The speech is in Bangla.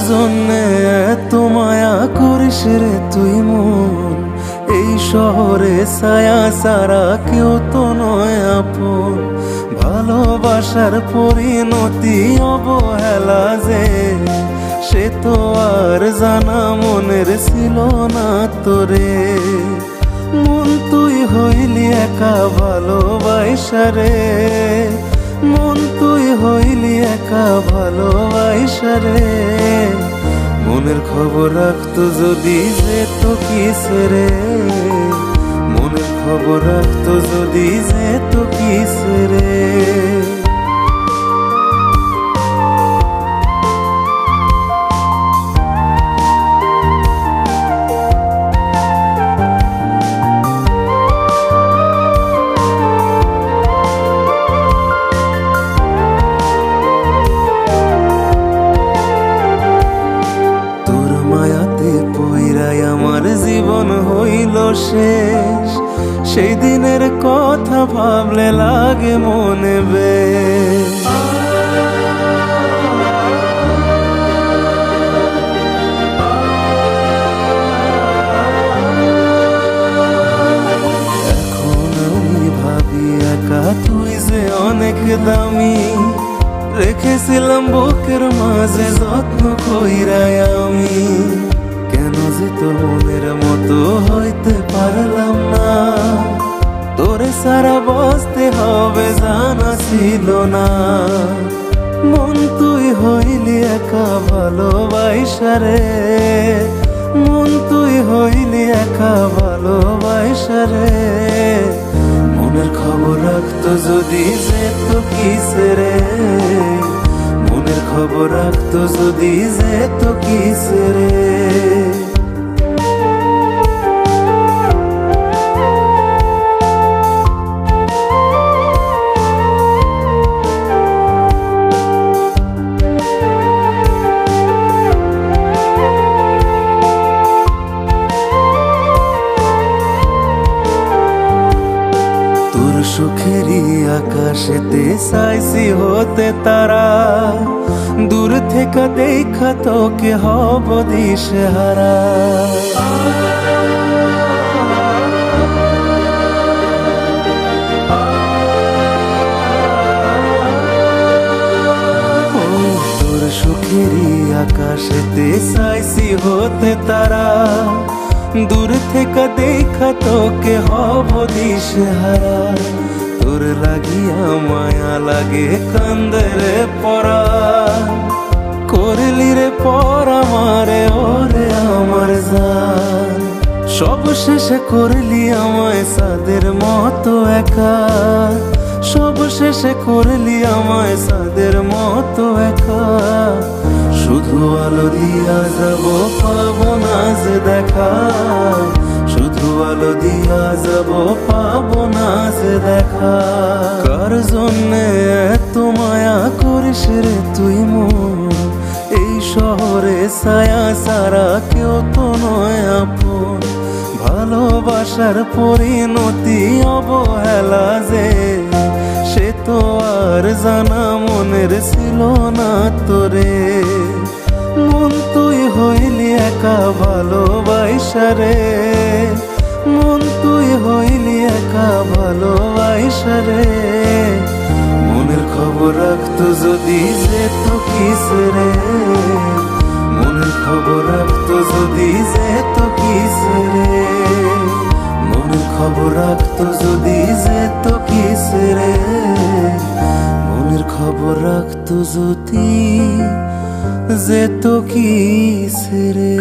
জন্যে এত মায়া করিস রে তুই মন, এই শহরে ছায়া সারা কেউ তো নয় আপন। ভালোবাসার পরিণতি অবহেলা যে, সে তো আর জানা মনের ছিল না তোরে। মন তুই হইলি একা ভালোবাসা রে, মন তুই হইলি একা ভালোবাসা রে। মনের খবর রাখতো যদি যেত কিসরে, মনের খবর রাখতো যদি যেত কিসরে। আমার জীবন হইল শেষ, সেই দিনের কথা ভাবলে লাগে মনে বেশ। এখন আমি ভাবি একা তুই যে অনেক দামি, রেখেছিলাম বুকের মাঝে যত্ন কইরাই আমি। কেন যে তোর মনের মতো হইতে পারলাম না, তোরে সারা বসতে হবে জানা ছিল না। মন তুই হইলি একা ভালোবাসা রে, মন তুই হইলি একা ভালোবাসা রে। মনের খবর রাখতো যদি যেত কিসরে, মনের খবর রাখতো যদি যেত কিসরে। সুখেরই আকাশেতে চাইছি হতে তারা, দূর থেকে দেখা তোকে হব দিশেহারা। তোর সুখেরই আকাশেতে চাইছি হতে তারা, দূর থেকে দেখা তোকে হব দিশেহারা। তোর লাগিয়া মায়া লাগে কান্দে রে পরা, করলি রে পরা মারে ওরে আমার জান। সব শেষে করলি আমায় সাদের মতো একা, সব শেষে করলি আমায় সাদের মতো একা। শুধু আলো দিয়া যাব পাবো না যে দেখা, শুধু আলো দিয়া যাব পাবো না যে দেখা। কার জন্যে এত মায়া করিস রে তুই মন, এই শহরে ছায়া সারা কেউ তো নয় আপন। ভালোবাসার পরিণতি অবহেলা যে, সে তো আর জানা মনের ছিল না তোরে। মন তুই হইলি একা ভালোবাসা রে, মন তুই হইলি একা ভালোবাসা রে। মনের খবর রাখতো যদি যেত কিসরে, মনের খবর রাখতো যদি যেত কিসরে। মনের খবর রাখতো যদি যেত কিসরে, মনের খবর রাখতো যদি যেত কিসরে।